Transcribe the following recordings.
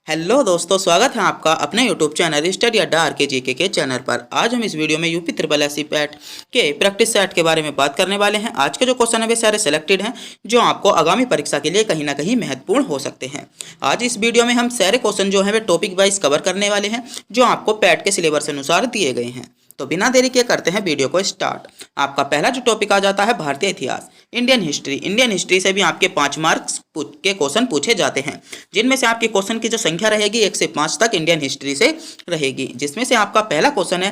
Hello दोस्तों, स्वागत है आपका अपने YouTube channel Study Adda R K channel पर। आज हम इस वीडियो में UP triple S C PET के प्रैक्टिस सेट के बारे में बात करने वाले हैं। आज के जो क्वेश्चन है वे सारे सेलेक्टेड हैं जो आपको आगामी परीक्षा के लिए कहीं ना कहीं महत्वपूर्ण हो सकते हैं। आज इस वीडियो में हम सारे क्वेश्चन जो है वे टॉपिक वाइज कवर करने वाले हैं जो आपको पैट के सिलेबस अनुसार दिए गए हैं। तो बिना देरी के करते हैं वीडियो को स्टार्ट। आपका पहला जो टॉपिक आ जाता है भारतीय इतिहास, इंडियन हिस्ट्री। इंडियन हिस्ट्री से भी आपके 5 मार्क्स के क्वेश्चन पूछे जाते हैं, जिनमें से आपके क्वेश्चन की जो संख्या रहेगी 1 से 5 तक इंडियन हिस्ट्री से रहेगी। जिसमें से आपका पहला क्वेश्चन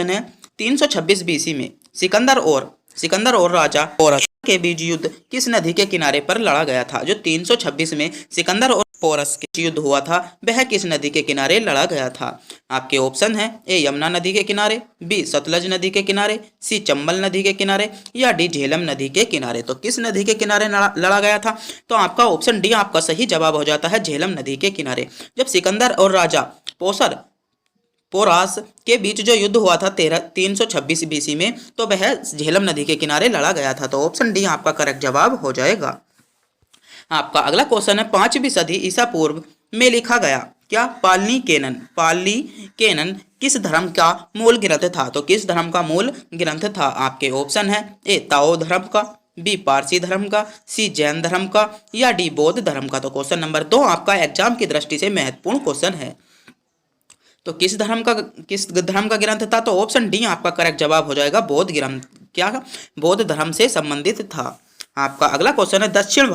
है 326 बीसी में सिकंदर और राजा पोरस के बीच युद्ध किस नदी के किनारे पर लड़ा गया था। जो 326 में सिकंदर और पोरस के युद्ध हुआ था वह किस नदी के किनारे लड़ा गया था। आपके ऑप्शन है ए यमुना नदी के किनारे, बी सतलज नदी के किनारे, सी चंबल नदी के किनारे या डी झेलम नदी के किनारे। तो किस नदी के किनारे लड़ा गया था, तो आपका ऑप्शन डी आपका सही जवाब हो जाता है, झेलम नदी के किनारे। जब सिकंदर और राजा पोरास के बीच जो युद्ध हुआ था 326 बीसी में, तो वह झेलम नदी के किनारे लड़ा गया था। तो ऑप्शन डी आपका करेक्ट जवाब हो जाएगा। आपका अगला क्वेश्चन है 5वीं सदी ईसा पूर्व में लिखा गया क्या पालनी केनन किस धर्म का मूल ग्रंथ था। तो किस धर्म का मूल ग्रंथ था। आपके ऑप्शन है ए ताओ धर्म का, बी पारसी धर्म का, सी जैन धर्म का या डी बौद्ध धर्म का। तो क्वेश्चन नंबर 2 आपका एग्जाम की दृष्टि से महत्वपूर्ण क्वेश्चन है। तो किस धर्म का ग्रंथ था, तो ऑप्शन डी आपका करेक्ट जवाब हो जाएगा, बौद्ध धर्म से संबंधित था। आपका अगला क्वेश्चन है दक्षिण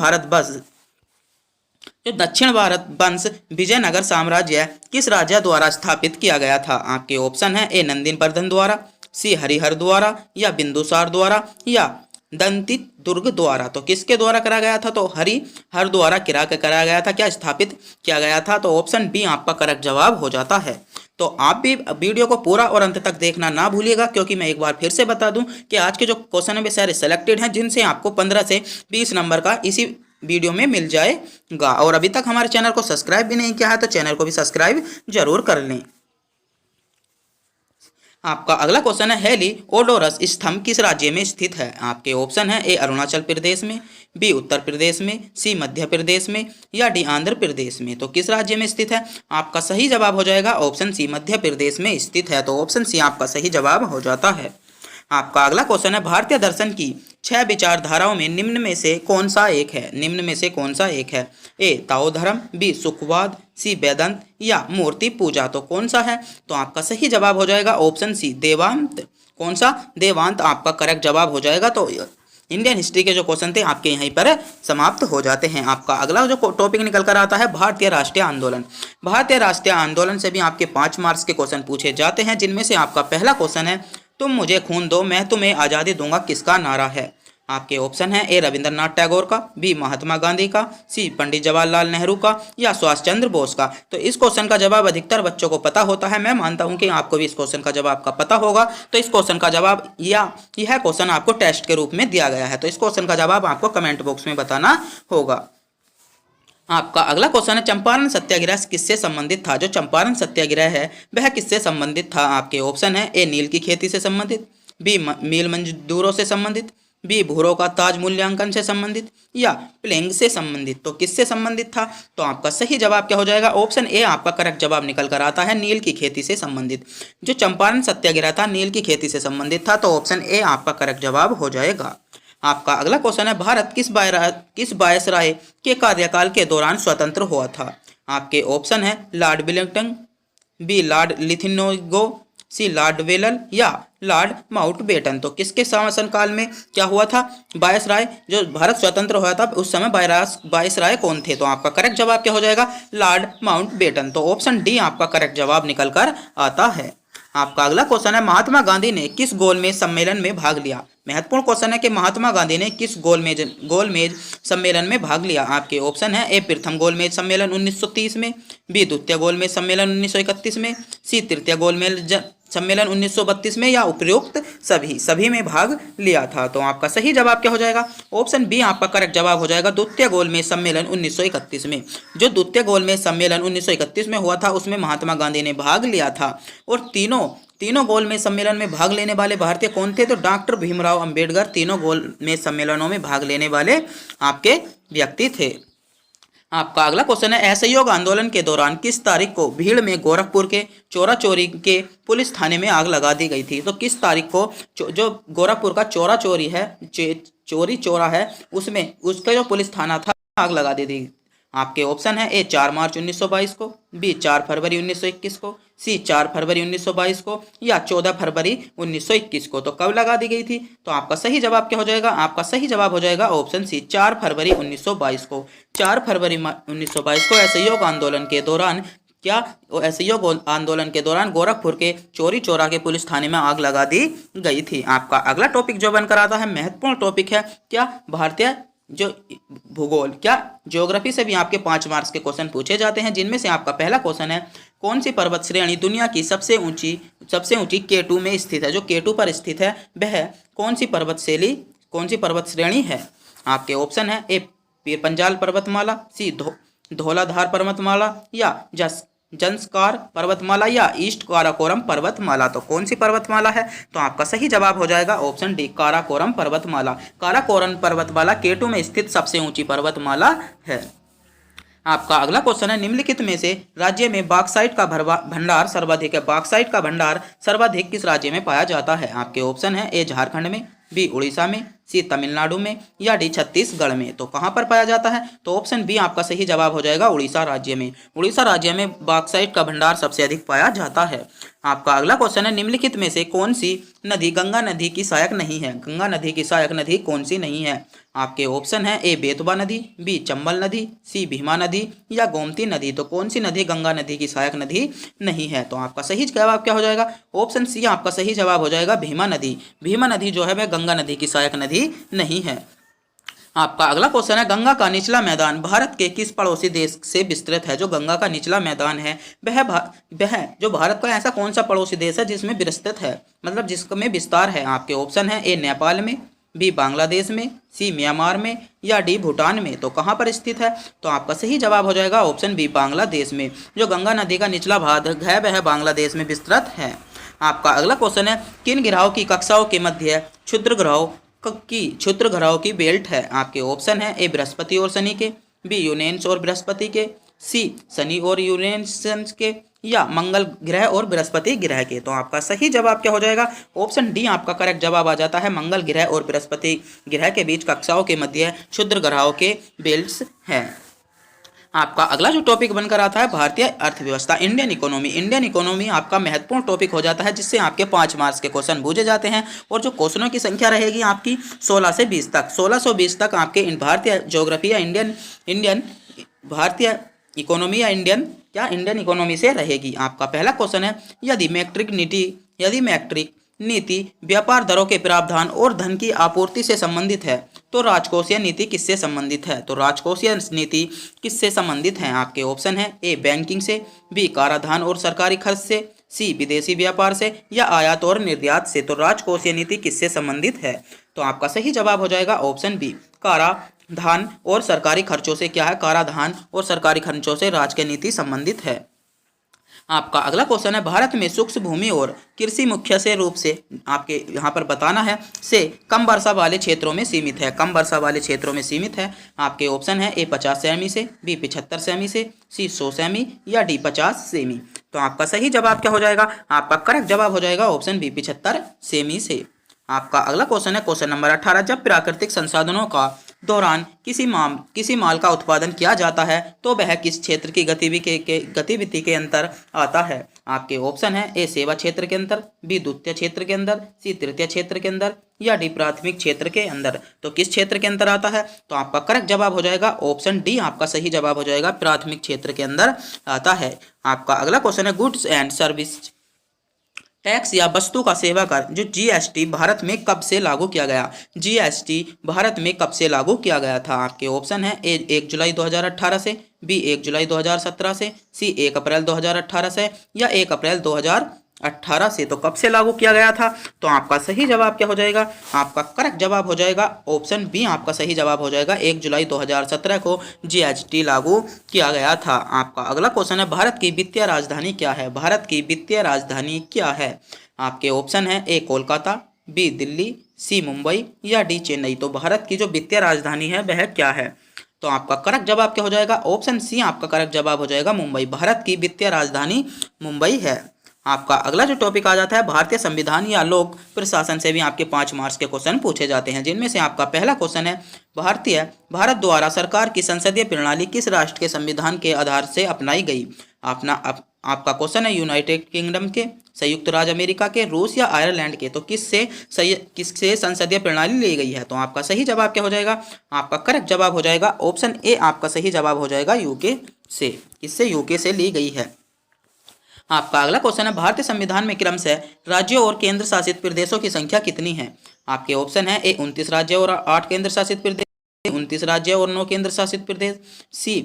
भारत वंश विजयनगर साम्राज्य किस राजा द्वारा स्थापित किया गया था। आपके ऑप्शन है ए नंदीवर्धन द्वारा, सी हरिहर द्वारा या बिंदुसार द्वारा या दंतित दुर्ग द्वारा। तो किसके द्वारा करा गया था, तो हरिहर द्वारा कराया गया था, क्या स्थापित किया गया था। तो ऑप्शन बी आपका करेक्ट जवाब हो जाता है। तो आप भी वीडियो को पूरा और अंत तक देखना ना भूलिएगा, क्योंकि मैं एक बार फिर से बता दूं कि आज के जो क्वेश्चन है वे सारे सेलेक्टेड हैं, जिनसे आपको 15 से 20 नंबर का इसी वीडियो में मिल जाएगा। और अभी तक हमारे चैनल को सब्सक्राइब भी नहीं किया है तो चैनल को भी सब्सक्राइब जरूर कर लें। आपका अगला क्वेश्चन है हेलिओडोरस स्तंभ किस राज्य में स्थित है। आपके ऑप्शन है ए अरुणाचल प्रदेश में, बी उत्तर प्रदेश में, सी मध्य प्रदेश में या डी आंध्र प्रदेश में। तो किस राज्य में स्थित है, आपका सही जवाब हो जाएगा ऑप्शन सी, मध्य प्रदेश में स्थित है। तो ऑप्शन सी आपका सही जवाब हो जाता है। आपका अगला क्वेश्चन है भारतीय दर्शन की 6 विचारधाराओं में निम्न में से कौन सा एक है। ए ताओ धर्म, बी सुखवाद, सी वेदांत या मूर्ति पूजा। तो कौन सा है, तो आपका सही जवाब हो जाएगा ऑप्शन सी, देवांत। कौन सा, देवांत आपका करेक्ट जवाब हो जाएगा। तो इंडियन हिस्ट्री के जो क्वेश्चन थे आपके यहीं पर समाप्त हो जाते हैं। आपका अगला जो टॉपिक निकल कर आता है भारतीय राष्ट्रीय आंदोलन। भारतीय राष्ट्रीय आंदोलन से भी आपके 5 मार्क्स के क्वेश्चन पूछे जाते हैं, जिनमें से आपका पहला क्वेश्चन है तुम मुझे खून दो मैं तुम्हें आज़ादी दूंगा किसका नारा है। आपके ऑप्शन है ए रविंद्रनाथ टैगोर का, बी महात्मा गांधी का, सी पंडित जवाहरलाल नेहरू का या सुभाष चंद्र बोस का। तो इस क्वेश्चन का जवाब अधिकतर बच्चों को पता होता है। मैं मानता हूं कि आपको भी इस क्वेश्चन का जवाब का पता होगा। तो इस क्वेश्चन का जवाब यह क्वेश्चन आपको टेस्ट के रूप में दिया गया है, तो इस क्वेश्चन का जवाब आपको कमेंट बॉक्स में बताना होगा। आपका अगला क्वेश्चन है चंपारण सत्याग्रह किससे संबंधित था। जो चंपारण सत्याग्रह है वह किससे संबंधित था। आपके ऑप्शन है ए नील की खेती से संबंधित, बी मील मजदूरों से संबंधित, बी भूरों का ताज मूल्यांकन से संबंधित या प्लेग से संबंधित। तो किससे संबंधित था, तो आपका सही जवाब क्या हो जाएगा, ऑप्शन ए आपका करेक्ट जवाब निकल कर आता है, नील की खेती से संबंधित। जो चंपारण सत्याग्रह था नील की खेती से संबंधित था। तो ऑप्शन ए आपका करेक्ट जवाब हो जाएगा। आपका अगला क्वेश्चन है भारत किस वायसराय के कार्यकाल के दौरान स्वतंत्र हुआ था। आपके ऑप्शन है लॉर्ड विलिंगटन, बी लॉर्ड लिथियनगो, सी लॉर्ड वेलर या लॉर्ड माउंटबेटन। तो किसके शासनकाल में क्या हुआ था, वायसराय जो भारत स्वतंत्र हुआ था उस समय वायसराय कौन थे। तो आपका करेक्ट जवाब क्या हो जाएगा, लॉर्ड माउंटबेटन। तो ऑप्शन डी आपका करेक्ट जवाब निकल कर आता है। आपका अगला क्वेश्चन है महात्मा गांधी ने किस गोलमेज सम्मेलन में भाग लिया। महत्वपूर्ण क्वेश्चन है कि महात्मा गांधी ने किस गोलमेज सम्मेलन में भाग लिया। आपके ऑप्शन है ए प्रथम गोलमेज सम्मेलन 1930 में, बी द्वितीय गोलमेज सम्मेलन 1931 में, सी तृतीय गोलमेज सम्मेलन 1932 में या उपरोक्त सभी में भाग लिया था। तो आपका सही जवाब क्या हो जाएगा, ऑप्शन बी आपका करेक्ट जवाब हो जाएगा, द्वितीय गोलमेज सम्मेलन 1931 में। जो द्वितीय गोलमेज सम्मेलन 1931 में हुआ था उसमें महात्मा गांधी ने भाग लिया था। और तीनों गोलमेज सम्मेलन में भाग लेने वाले भारतीय कौन थे, तो डॉक्टर भीमराव अंबेडकर तीनों गोलमेज सम्मेलनों में भाग लेने वाले आपके व्यक्ति थे। आपका अगला क्वेश्चन है, असहयोग आंदोलन के दौरान किस तारीख को भीड़ में गोरखपुर के चोरा चोरी के पुलिस थाने में आग लगा दी गई थी? तो किस तारीख को जो गोरखपुर का चोरा चोरी है, चोरी चोरा है, उसमें उसका जो पुलिस थाना था आग लगा दी थी? आपके ऑप्शन है ए 4 मार्च 1922 को, बी 4 फरवरी 1921 को, सी 4 फरवरी 1922 को, या 14 फरवरी 1921 को। तो कब लगा दी गई थी? तो आपका सही जवाब क्या हो जाएगा? आपका सही जवाब हो जाएगा ऑप्शन सी 4 फरवरी 1922 को। 4 फरवरी 1922 को असहयोग आंदोलन के दौरान असहयोग आंदोलन के दौरान गोरखपुर के चोरी चोरा के पुलिस थाने में आग लगा दी गई थी। आपका अगला टॉपिक जो बनकर आता है महत्वपूर्ण टॉपिक है क्या? भारतीय जो भूगोल, क्या ज्योग्राफी से भी आपके 5 मार्क्स के क्वेश्चन पूछे जाते हैं, जिनमें से आपका पहला क्वेश्चन है, कौन सी पर्वत श्रेणी दुनिया की सबसे ऊंची K2 में स्थित है? जो K2 पर स्थित है वह कौन सी पर्वत श्रेणी है? आपके ऑप्शन है ए पीर पंजाल पर्वतमाला, सी धौलाधार पर्वतमाला, या जंस्कार पर्वतमाला, या ईस्ट काराकोरम पर्वतमाला। तो कौन सी पर्वतमाला है? तो आपका सही जवाब हो जाएगा ऑप्शन डी काराकोरम पर्वतमाला। काराकोरम पर्वतमाला K2 में स्थित सबसे ऊंची पर्वतमाला है। आपका अगला क्वेश्चन है, निम्नलिखित में से राज्य में बॉक्साइट का भंडार सर्वाधिक है? बॉक्साइट का भंडार सर्वाधिक किस राज्य में पाया जाता है? आपके ऑप्शन है ए झारखंड में, बी उड़ीसा में, सी तमिलनाडु में, या डी छत्तीसगढ़ में। तो कहां पर पाया जाता है? तो ऑप्शन बी आपका सही जवाब हो जाएगा उड़ीसा राज्य में। उड़ीसा राज्य में बॉक्साइट का भंडार सबसे अधिक पाया जाता है। आपका अगला क्वेश्चन है, निम्नलिखित में से कौन सी नदी गंगा नदी की सहायक नहीं है? गंगा नदी की सहायक नदी कौन सी नहीं है? आपके ऑप्शन है ए बेतवा नदी, बी चंबल नदी, सी भीमा नदी, या गोमती नदी। तो कौन सी नदी गंगा नदी की सहायक नदी नहीं है? तो आपका सही जवाब क्या हो जाएगा? ऑप्शन सी आपका सही जवाब हो जाएगा भीमा नदी। भीमा नदी जो है वह गंगा नदी की सहायक नदी नहीं है। आपका अगला क्वेश्चन है, गंगा का निचला मैदान भारत के किस पड़ोसी देश से विस्तृत है? जो गंगा का निचला मैदान है वह जो भारत का ऐसा कौन सा पड़ोसी देश है जिसमें विस्तृत है, मतलब जिसमें विस्तार है? आपके ऑप्शन है ए नेपाल में, बी बांग्लादेश में, सी म्यांमार में, या डी भूटान में। तो कहां पर स्थित है? तो आपका सही जवाब हो जाएगा ऑप्शन बी बांग्लादेश में। जो गंगा नदी का निचला भाग है वह बांग्लादेश में विस्तृत है। आपका अगला क्वेश्चन है, किन ग्रहों की कक्षाओं के मध्य क्षुद्र ग्रहों की बेल्ट है? आपके ऑप्शन है ए बृहस्पति और शनि के, बी यूरेनस और बृहस्पति के, सी शनि और यूरेनस के, या मंगल ग्रह और बृहस्पति ग्रह के। तो आपका सही जवाब क्या हो जाएगा? ऑप्शन डी आपका करेक्ट जवाब आ जाता है, मंगल ग्रह और बृहस्पति ग्रह के बीच कक्षाओं के मध्य क्षुद्र ग्रहों के बेल्ट्स हैं। आपका अगला जो टॉपिक बनकर आता है भारतीय अर्थव्यवस्था, इंडियन इकोनॉमी। इंडियन इकोनॉमी आपका महत्वपूर्ण टॉपिक हो जाता है, जिससे आपके 5 मार्क्स के क्वेश्चन पूछे जाते हैं, और जो क्वेश्चनों की संख्या रहेगी आपकी 16 से 20 तक। 16 से 20 तक आपके भारतीय ज्योग्राफी या भारतीय इकोनॉमी या इंडियन इकोनॉमी से रहेगी। आपका पहला क्वेश्चन है, यदि मैट्रिक नीति व्यापार दरों के प्रावधान और धन की आपूर्ति से संबंधित है तो राजकोषीय नीति किससे संबंधित है? तो राजकोषीय नीति किससे संबंधित है? आपके ऑप्शन है ए बैंकिंग से, बी कराधान और सरकारी खर्च से, सी विदेशी व्यापार से, या आयात और निर्यात से। तो राजकोषीय नीति किससे संबंधित है? तो आपका सही जवाब हो जाएगा ऑप्शन बी कराधान और सरकारी खर्चों से। क्या है? कराधान और सरकारी खर्चों से राज्य नीति संबंधित है। आपका अगला क्वेश्चन है, भारत में सूक्ष्म भूमि और कृषि मुख्य से रूप से आपके यहाँ पर बताना है से कम वर्षा वाले क्षेत्रों में सीमित है। कम वर्षा वाले क्षेत्रों में सीमित है। आपके ऑप्शन है ए 50 सेमी से, बी 75 सेमी से, सी 100 सेमी, या डी 50 सेमी। तो आपका सही जवाब क्या हो जाएगा? आपका करेक्ट जवाब हो जाएगा ऑप्शन बी 75 सेमी से। आपका अगला क्वेश्चन है क्वेश्चन नंबर 18, जब प्राकृतिक संसाधनों का दौरान किसी माल का उत्पादन किया जाता है तो वह किस क्षेत्र की गतिविधि के अंतर आता है? आपके ऑप्शन है ए सेवा क्षेत्र के अंदर, बी द्वितीय क्षेत्र के अंदर, सी तृतीय क्षेत्र के अंदर, या डी प्राथमिक क्षेत्र के अंदर। तो किस क्षेत्र के अंदर आता है? तो आपका करेक्ट जवाब हो जाएगा ऑप्शन डी आपका सही जवाब हो जाएगा, प्राथमिक क्षेत्र के अंदर आता है। आपका अगला क्वेश्चन है, गुड्स एंड सर्विस टैक्स या वस्तु का सेवा कर जो जीएसटी भारत में कब से लागू किया गया? जीएसटी भारत में कब से लागू किया गया था? आपके ऑप्शन है ए 1 जुलाई 2018 से, बी 1 जुलाई 2017 से, सी 1 अप्रैल 2018 से, या 1 अप्रैल 2018 से। तो कब से लागू किया गया था? तो आपका सही जवाब क्या हो जाएगा? आपका करेक्ट जवाब हो जाएगा ऑप्शन बी आपका सही जवाब हो जाएगा, 1 जुलाई 2017 को जीएसटी लागू किया गया था। आपका अगला क्वेश्चन है, भारत की वित्तीय राजधानी क्या है? भारत की वित्तीय राजधानी क्या है? आपके ऑप्शन है ए कोलकाता, बी दिल्ली, सी मुंबई, या डी चेन्नई। तो भारत की जो वित्तीय राजधानी है वह क्या है? तो आपका करेक्ट जवाब क्या हो जाएगा? ऑप्शन सी आपका करेक्ट जवाब हो जाएगा मुंबई। भारत की वित्तीय राजधानी मुंबई है। आपका अगला जो टॉपिक आ जाता है भारतीय संविधान या लोक प्रशासन से भी आपके 5 मार्क्स के क्वेश्चन पूछे जाते हैं, जिनमें से आपका पहला क्वेश्चन है भारत द्वारा सरकार की संसदीय प्रणाली किस राष्ट्र के संविधान के आधार से अपनाई गई? आपका क्वेश्चन है यूनाइटेड किंगडम के, संयुक्त राज्य अमेरिका के, रूस या आयरलैंड के। तो किससे संसदीय प्रणाली ली गई है? तो आपका सही जवाब क्या हो जाएगा? आपका करेक्ट जवाब हो जाएगा ऑप्शन ए आपका सही जवाब हो जाएगा यूके से। किससे? यूके से ली गई है। आपका अगला क्वेश्चन है भारतीय संविधान में क्रमशः राज्यों और केंद्र शासित प्रदेशों की संख्या कितनी है? आपके ऑप्शन है ए 29 राज्य और 8 केंद्र शासित प्रदेश, 29 राज्य और 9 केंद्र शासित प्रदेश, सी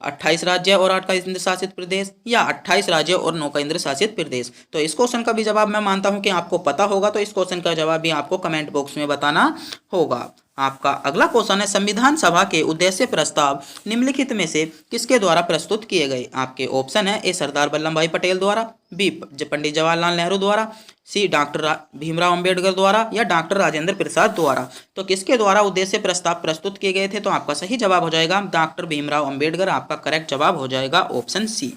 28 राज्य और 8 केंद्र शासित प्रदेश, या 28 राज्य और 9 केंद्र शासित प्रदेश। तो इस क्वेश्चन का भी जवाब मैं मानता हूं कि आपको पता होगा, तो इस क्वेश्चन का जवाब भी आपको कमेंट बॉक्स में बताना होगा। आपका अगला क्वेश्चन है संविधान सभा के उद्देश्य प्रस्ताव निम्नलिखित में से किसके द्वारा प्रस्तुत किए गए? आपके ऑप्शन है ए सरदार वल्लभ भाई पटेल द्वारा, बी पंडित जवाहरलाल नेहरू द्वारा, सी डॉक्टर भीमराव अंबेडकर द्वारा, या डॉक्टर राजेंद्र प्रसाद द्वारा। तो किसके द्वारा उद्देश्य प्रस्ताव प्रस्तुत किए गए थे? तो आपका सही जवाब हो जाएगा डॉक्टर भीमराव अंबेडकर। आपका करेक्ट जवाब हो जाएगा ऑप्शन सी।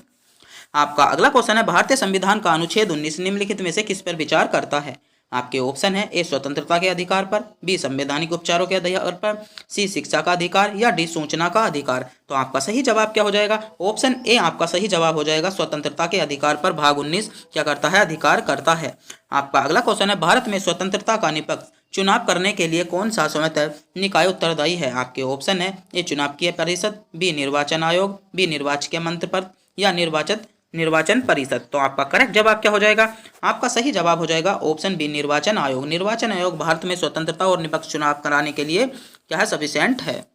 आपका अगला क्वेश्चन है भारतीय संविधान का अनुच्छेद 19 निम्नलिखित में से किस पर विचार करता है? आपके ऑप्शन है ए स्वतंत्रता के अधिकार पर, बी संवैधानिक उपचारों के अधिकार पर, सी शिक्षा का अधिकार, या डी सूचना का अधिकार। तो आपका सही जवाब क्या हो जाएगा? ऑप्शन ए आपका सही जवाब हो जाएगा स्वतंत्रता के अधिकार पर भाग 19 क्या करता है? अधिकार करता है। आपका अगला क्वेश्चन है भारत में स्वतंत्रता का निष्पक्ष चुनाव करने के लिए कौन सा स्वतंत्र निकाय उत्तरदायी है? आपके ऑप्शन है ए चुनाव परिषद, बी निर्वाचन आयोग, बी निर्वाचकीय मंत्र, या निर्वाचन परिषद। तो आपका करेक्ट जवाब क्या हो जाएगा? आपका सही जवाब हो जाएगा ऑप्शन बी निर्वाचन आयोग। निर्वाचन आयोग भारत में स्वतंत्रता और निष्पक्ष चुनाव कराने के लिए क्या है? सफिशिएंट है।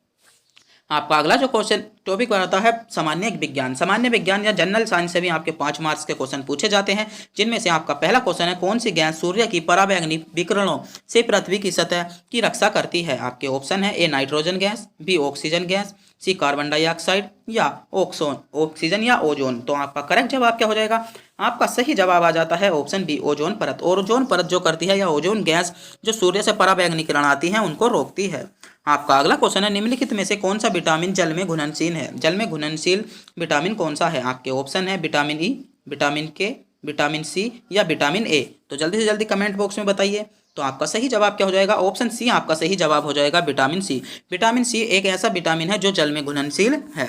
आपका अगला जो क्वेश्चन टॉपिक बनाता है सामान्य विज्ञान या जनरल साइंस से भी आपके 5 मार्क्स के क्वेश्चन पूछे जाते हैं, जिनमें से आपका पहला क्वेश्चन है कौन सी गैस सूर्य की पराबैंगनी विकिरणों से पृथ्वी की सतह की रक्षा करती है? आपके ऑप्शन है A nitrogen gas, B oxygen gas, C carbon dioxide, या ऑक्सीजन या ओजोन। तो आपका करेक्ट जवाब क्या हो जाएगा? आपका सही जवाब आ जाता है ऑप्शन बी ओजोन परत। ओजोन परत जो करती है, या ओजोन गैस जो सूर्य से पराबैंगनी किरण आती है उनको रोकती है। आपका अगला क्वेश्चन है निम्नलिखित में से कौन सा विटामिन जल में घुलनशील है? जल में घुलनशील विटामिन कौन सा है? आपके ऑप्शन है विटामिन ई, विटामिन के, विटामिन सी, या विटामिन ए। तो जल्दी से जल्दी कमेंट बॉक्स में बताइए। तो आपका सही जवाब क्या हो जाएगा? ऑप्शन सी आपका सही जवाब हो जाएगा विटामिन सी। विटामिन सी एक ऐसा विटामिन है जो जल में घुलनशील है।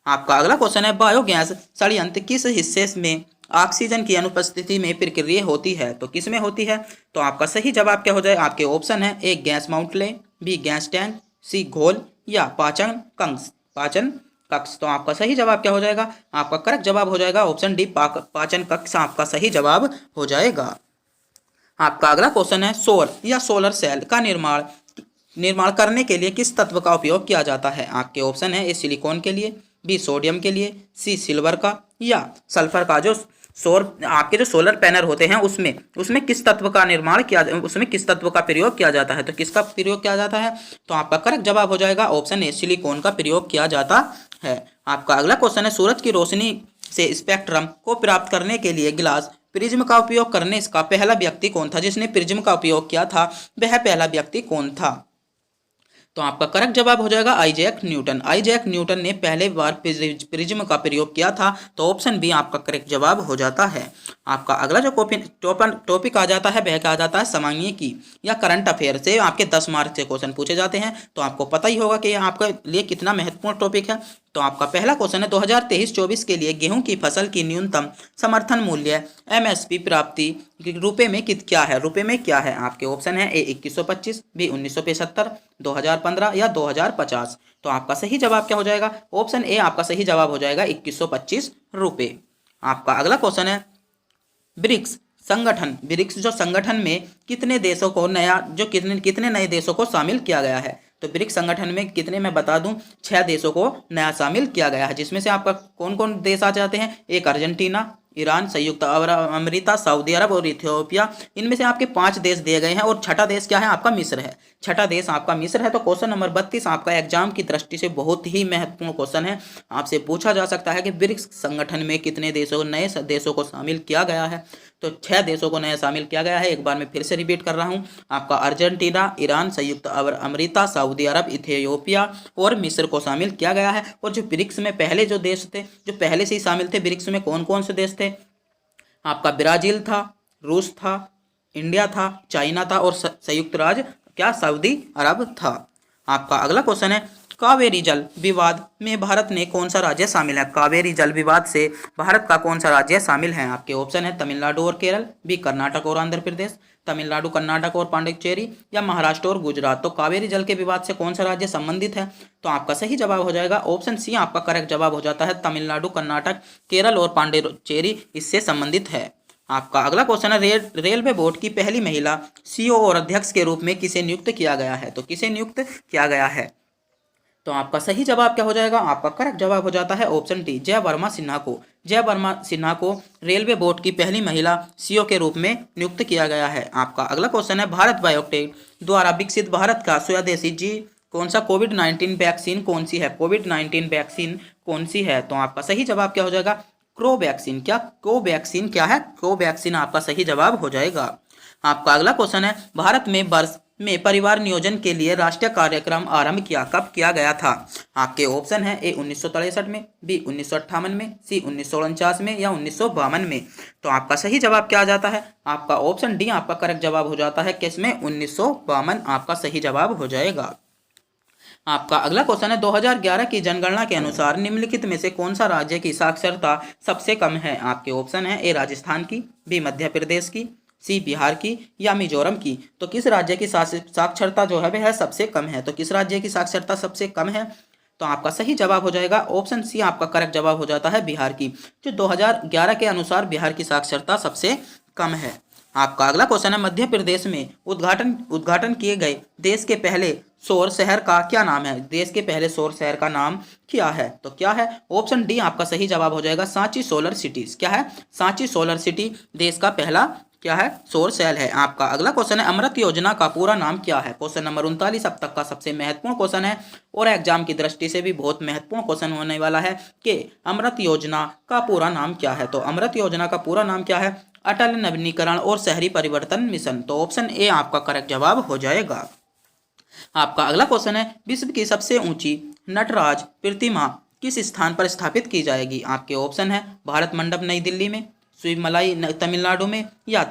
आपका अगला क्वेश्चन है बायोगैस षड्यंत्र किस हिस्से में ऑक्सीजन की अनुपस्थिति में प्रक्रिया होती है? तो किस में होती है? तो आपका सही जवाब क्या हो जाए? आपके ऑप्शन है ए गैस माउंटले, बी गैस टैंक, सी घोल, या पाचन कक्ष। तो आपका सही जवाब क्या हो जाएगा? आपका करेक्ट जवाब हो जाएगा ऑप्शन डी पाचन कक्ष आपका सही जवाब हो जाएगा। आपका अगला क्वेश्चन है सौर या सोलर सेल का निर्माण करने के लिए किस तत्व का उपयोग किया जाता है? आपके ऑप्शन है ए सिलिकॉन के लिए, बी सोडियम के लिए, सी सिल्वर का, या सल्फर का। जो आपके जो सोलर पैनल होते हैं उसमें किस तत्व का निर्माण किया, उसमें किस तत्व का प्रयोग किया जाता है? तो किसका प्रयोग किया जाता है? तो आपका करेक्ट जवाब हो जाएगा ऑप्शन ए सिलिकॉन का प्रयोग किया जाता है। आपका अगला क्वेश्चन है सूरज की रोशनी से स्पेक्ट्रम को प्राप्त करने के लिए ग्लास प्रिज्म का उपयोग करने का पहला व्यक्ति कौन था? जिसने प्रिज्म का उपयोग किया था वह पहला व्यक्ति कौन था? तो आपका करेक्ट जवाब हो जाएगा आइजैक न्यूटन। आइजैक न्यूटन ने पहले बार प्रिज्म का प्रयोग किया था। तो ऑप्शन बी आपका करेक्ट जवाब हो जाता है। आपका अगला जो टॉपिक आ जाता है वह क्या आ जाता है सामान्यिकी या करंट अफेयर से आपके 10 मार्क्स के क्वेश्चन पूछे जाते हैं। तो आपको पता ही होगा कि आपके लिए कितना महत्वपूर्ण टॉपिक है। तो आपका पहला क्वेश्चन है 2023-24 के लिए गेहूं की फसल की न्यूनतम समर्थन मूल्य एमएसपी प्राप्ति रुपए में क्या है? रुपए में क्या है? आपके ऑप्शन है ए 2125, बी 1975, 2015, या 2050। तो आपका सही जवाब क्या हो जाएगा? ऑप्शन ए आपका सही जवाब हो जाएगा 2125 रुपये। आपका अगला क्वेश्चन है ब्रिक्स जो संगठन में कितने देशों को कितने नए देशों को शामिल किया गया है? तो ब्रिक्स संगठन में कितने मैं बता दूं 6 देशों को नया शामिल किया गया है, जिसमें से आपका कौन कौन देश आ जाते हैं? एक अर्जेंटीना, ईरान, संयुक्त अरब अमीरात, सऊदी अरब और इथियोपिया। इनमें से आपके 5 देश दिए गए हैं और छठा देश क्या है? आपका मिस्र है। छठा देश आपका मिस्र है। तो क्वेश्चन नंबर 32 आपका एग्जाम की दृष्टि से बहुत ही महत्वपूर्ण क्वेश्चन है। आपसे पूछा जा सकता है कि ब्रिक्स संगठन में कितने नए देशों को शामिल किया गया है? तो 6 देशों को नया शामिल किया गया है। एक बार मैं फिर से रिपीट कर रहा हूँ, आपका अर्जेंटीना, ईरान, संयुक्त अरब अमीरात, सऊदी अरब, इथियोपिया और मिस्र को शामिल किया गया है। और जो ब्रिक्स में पहले जो देश थे, जो पहले से ही शामिल थे ब्रिक्स में, कौन कौन से देश थे? आपका ब्राजील था, रूस था, इंडिया था, चाइना था और संयुक्त राज्य क्या सऊदी अरब था। आपका अगला क्वेश्चन है, कावेरी जल विवाद में भारत ने कौन सा राज्य शामिल है? कावेरी जल विवाद से भारत का कौन सा राज्य शामिल है? आपके ऑप्शन है तमिलनाडु और केरल, बी कर्नाटक और आंध्र प्रदेश, तमिलनाडु, कर्नाटक और पांडिचेरी, या महाराष्ट्र और गुजरात। तो कावेरी जल के विवाद से कौन सा राज्य संबंधित है? तो आपका सही जवाब हो जाएगा ऑप्शन सी, आपका करेक्ट जवाब हो जाता है तमिलनाडु, कर्नाटक, केरल और पांडिचेरी इससे संबंधित है। आपका अगला क्वेश्चन है, रेलवे बोर्ड की पहली महिला सीईओ और अध्यक्ष के रूप में किसे नियुक्त किया गया है? तो किसे नियुक्त किया गया है? तो आपका सही जवाब क्या हो जाएगा? आपका करेक्ट जवाब हो जाता है ऑप्शन डी, जय वर्मा सिन्हा को। जय वर्मा सिन्हा को रेलवे बोर्ड की पहली महिला सीईओ के रूप में नियुक्त किया गया है। आपका अगला क्वेश्चन है, भारत बायोटेक द्वारा विकसित भारत का स्वदेशी जी कौन सा कोविड-19 वैक्सीन कौन सी है? कोविड-19 वैक्सीन कौन सी है? तो आपका सही जवाब क्या हो जाएगा? कोवैक्सीन। क्या कोवैक्सीन क्या है? कोवैक्सीन आपका सही जवाब हो जाएगा। आपका अगला क्वेश्चन है, भारत में वर्ष में परिवार नियोजन के लिए राष्ट्रीय कार्यक्रम आरंभ किया कब किया गया था? आपके ऑप्शन है ए 1963 में, बी 1958 में, सी 1949 में या 1952 में। तो आपका सही जवाब क्या आ जाता है? आपका ऑप्शन डी आपका करेक्ट जवाब हो जाता है, किसमें? 1952 आपका सही जवाब हो जाएगा। आपका अगला क्वेश्चन है, 2011 की जनगणना के अनुसार निम्नलिखित में से कौन सा राज्य की साक्षरता सबसे कम है? आपके ऑप्शन है ए राजस्थान की, बी मध्य प्रदेश की, सी बिहार की या मिजोरम की। तो किस राज्य की साक्षरता जो है वह सबसे कम है? तो किस राज्य की साक्षरता सबसे कम है? तो आपका सही जवाब हो जाएगा ऑप्शन सी, आपका करेक्ट जवाब हो जाता है बिहार की। जो 2011 के अनुसार बिहार की साक्षरता सबसे कम है। आपका अगला क्वेश्चन है, मध्य प्रदेश में उद्घाटन किए गए देश के पहले सौर शहर का क्या नाम है? देश के पहले सौर शहर का नाम क्या है? तो क्या है? ऑप्शन डी आपका सही जवाब हो जाएगा सांची सोलर सिटीज। क्या है? सांची सोलर सिटी देश का पहला क्या है? सौर सेल है। आपका अगला क्वेश्चन है, अमृत योजना का पूरा नाम क्या है? क्वेश्चन नंबर 39 अब तक का सबसे महत्वपूर्ण क्वेश्चन है और एग्जाम की दृष्टि से भी बहुत महत्वपूर्ण क्वेश्चन होने वाला है कि अमृत योजना का पूरा नाम क्या है? तो अमृत योजना का पूरा नाम क्या है? अटल नवीनीकरण और शहरी परिवर्तन मिशन। तो ऑप्शन ए आपका करेक्ट जवाब हो जाएगा। आपका अगला क्वेश्चन है, विश्व की सबसे ऊंची नटराज प्रतिमा किस स्थान पर स्थापित की जाएगी? आपके ऑप्शन है भारत मंडप नई दिल्ली में, शिवमलाई तमिलनाडु में, या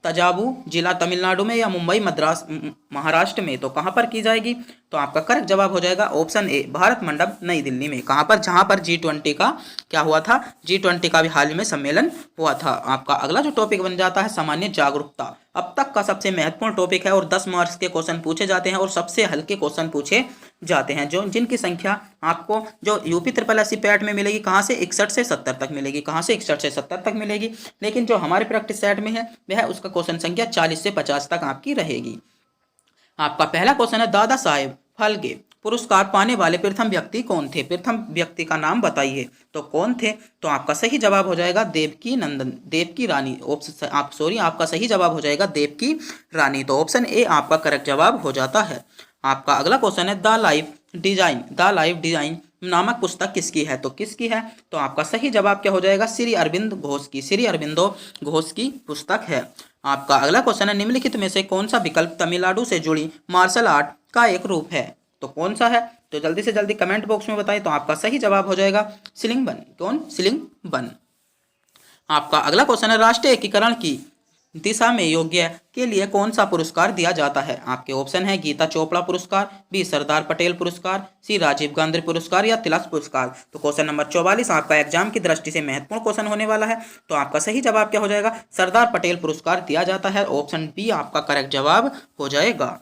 तजाबू जिला तमिलनाडु में, या मुंबई मद्रास महाराष्ट्र में। तो कहां पर की जाएगी? तो आपका करेक्ट जवाब हो जाएगा ऑप्शन ए भारत मंडप नई दिल्ली में। कहां पर? जहां पर G20 का क्या हुआ था? G20 का भी हाल ही में सम्मेलन हुआ था। आपका अगला जो टॉपिक बन जाता है, सामान्य जागरूकता। अब तक का सबसे महत्वपूर्ण टॉपिक है और 10 मार्क्स के क्वेश्चन पूछे जाते हैं और सबसे हल्के क्वेश्चन पूछे जाते हैं, जो जिनकी संख्या आपको जो यूपी SSSC पैट में मिलेगी कहाँ से? 61 से 70 तक मिलेगी। कहाँ से? 61 से 70 तक मिलेगी। लेकिन जो हमारे प्रैक्टिस सेट में है वह उसका क्वेश्चन संख्या 40 से 50 तक आपकी रहेगी। आपका पहला क्वेश्चन है, दादा साहेब फाल्के पुरस्कार पाने वाले प्रथम व्यक्ति कौन थे? प्रथम व्यक्ति का नाम बताइए। तो कौन थे? तो आपका सही जवाब हो जाएगा देवकी रानी। आपका सही जवाब हो जाएगा देवकी रानी। तो ऑप्शन ए आपका करेक्ट जवाब हो जाता है। आपका अगला क्वेश्चन है, द लाइफ डिजाइन नामक पुस्तक किसकी है? तो किसकी है? तो आपका सही जवाब क्या हो जाएगा? श्री अरविंद घोष की पुस्तक है। आपका अगला क्वेश्चन है, निम्नलिखित में से कौन सा विकल्प तमिलनाडु से जुड़ी मार्शल आर्ट का एक रूप है? तो कौन सा है? तो जल्दी से जल्दी कमेंट बॉक्स में बताएं। तो आपका सही जवाब हो जाएगा सिलिंगबन। कौन? सिलिंगबन। आपका अगला क्वेश्चन है, राष्ट्रीय एकीकरण की दिशा में योग्य के लिए कौन सा पुरस्कार दिया जाता है? आपके ऑप्शन है गीता चोपड़ा पुरस्कार, बी सरदार पटेल पुरस्कार, सी राजीव गांधी पुरस्कार या तिलक पुरस्कार। तो क्वेश्चन नंबर 44 आपका एग्जाम की दृष्टि से महत्वपूर्ण क्वेश्चन होने वाला है। तो आपका सही जवाब क्या हो जाएगा? सरदार पटेल पुरस्कार दिया जाता है। ऑप्शन बी आपका करेक्ट जवाब हो जाएगा।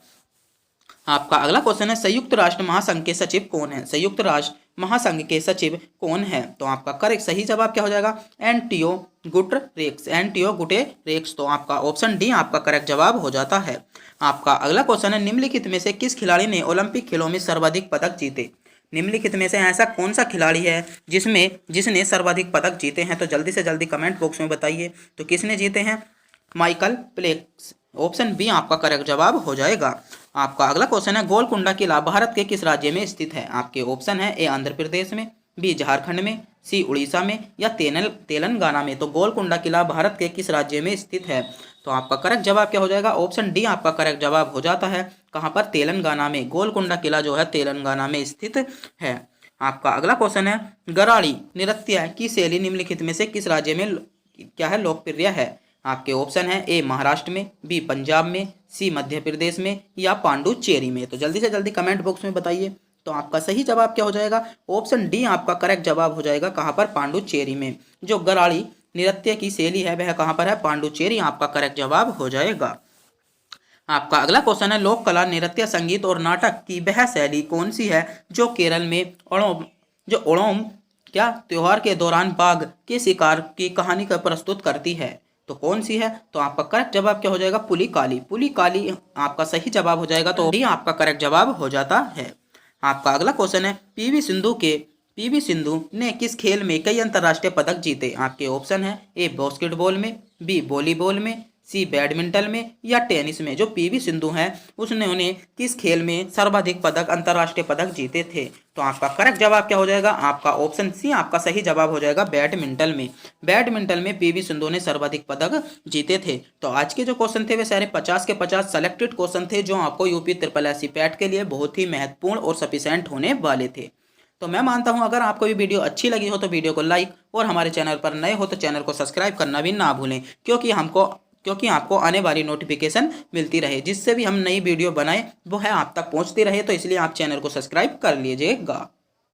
आपका अगला क्वेश्चन है, संयुक्त राष्ट्र महासंघ के सचिव कौन है? संयुक्त राष्ट्र महासंघ के सचिव कौन है? तो आपका करेक्ट सही जवाब क्या हो जाएगा? एंटियो गुटेरेक्स। तो आपका ऑप्शन डी आपका करेक्ट जवाब हो जाता है। आपका अगला क्वेश्चन है, निम्नलिखित में से किस खिलाड़ी ने ओलंपिक खेलों में सर्वाधिक पदक जीते? निम्नलिखित में से ऐसा कौन सा खिलाड़ी है जिसने सर्वाधिक पदक जीते हैं? तो जल्दी से जल्दी कमेंट बॉक्स में बताइए। तो किसने जीते हैं? Michael Phelps. ऑप्शन बी आपका करेक्ट जवाब हो जाएगा। आपका अगला क्वेश्चन है, गोलकुंडा किला भारत के किस राज्य में स्थित है? आपके ऑप्शन है ए आंध्र प्रदेश में, बी झारखंड में, सी उड़ीसा में या तेलंगाना में। तो गोलकुंडा किला भारत के किस राज्य में स्थित है? तो आपका करेक्ट जवाब क्या हो जाएगा? ऑप्शन डी आपका करेक्ट जवाब हो जाता है। कहाँ पर? तेलंगाना में। गोलकुंडा किला जो है तेलंगाना में स्थित है। आपका अगला क्वेश्चन है, गराड़ी नृत्य की शैली निम्नलिखित में से किस राज्य में क्या है लोकप्रिय है? आपके ऑप्शन है ए महाराष्ट्र में, बी पंजाब में, सी मध्य प्रदेश में या पांडुचेरी में। तो जल्दी से जल्दी कमेंट बॉक्स में बताइए। तो आपका सही जवाब क्या हो जाएगा? ऑप्शन डी आपका करेक्ट जवाब हो जाएगा। कहाँ पर? पांडुचेरी में। जो गराड़ी नृत्य की शैली है वह कहाँ पर है? पांडुचेरी आपका करेक्ट जवाब हो जाएगा। आपका अगला क्वेश्चन है, लोक कला, नृत्य, संगीत और नाटक की वह शैली कौन सी है जो केरल में ओणम क्या त्योहार के दौरान बाघ के शिकार की कहानी का प्रस्तुत करती है? तो कौन सी है? तो आपका करेक्ट जवाब क्या हो जाएगा? पुलिकाली। पुलिकाली आपका सही जवाब हो जाएगा। तो डी आपका करेक्ट जवाब हो जाता है। आपका अगला क्वेश्चन है, पीवी सिंधु ने किस खेल में कई अंतर्राष्ट्रीय पदक जीते? आपके ऑप्शन है ए बास्केटबॉल में, बी वॉलीबॉल में, सी बैडमिंटन में या टेनिस में। जो पीवी सिंधु हैं उन्हें किस खेल में सर्वाधिक पदक अंतर्राष्ट्रीय पदक जीते थे? तो आपका करेक्ट जवाब क्या हो जाएगा? आपका ऑप्शन सी आपका सही जवाब हो जाएगा, बैडमिंटन में। बैडमिंटन में पीवी सिंधु ने सर्वाधिक पदक जीते थे। तो आज के जो क्वेश्चन थे वे सारे 50 के 50 सेलेक्टेड क्वेश्चन थे जो आपको यूपी SSC पैट के लिए बहुत ही महत्वपूर्ण और सफिशिएंट होने वाले थे। तो मैं मानता हूं अगर आपको ये वीडियो अच्छी लगी हो तो वीडियो को लाइक और हमारे चैनल पर नए हो तो चैनल को सब्सक्राइब करना भी ना भूलें, क्योंकि आपको आने वाली नोटिफिकेशन मिलती रहे, जिससे भी हम नई वीडियो बनाएं वो है आप तक पहुंचती रहे। तो इसलिए आप चैनल को सब्सक्राइब कर लीजिएगा।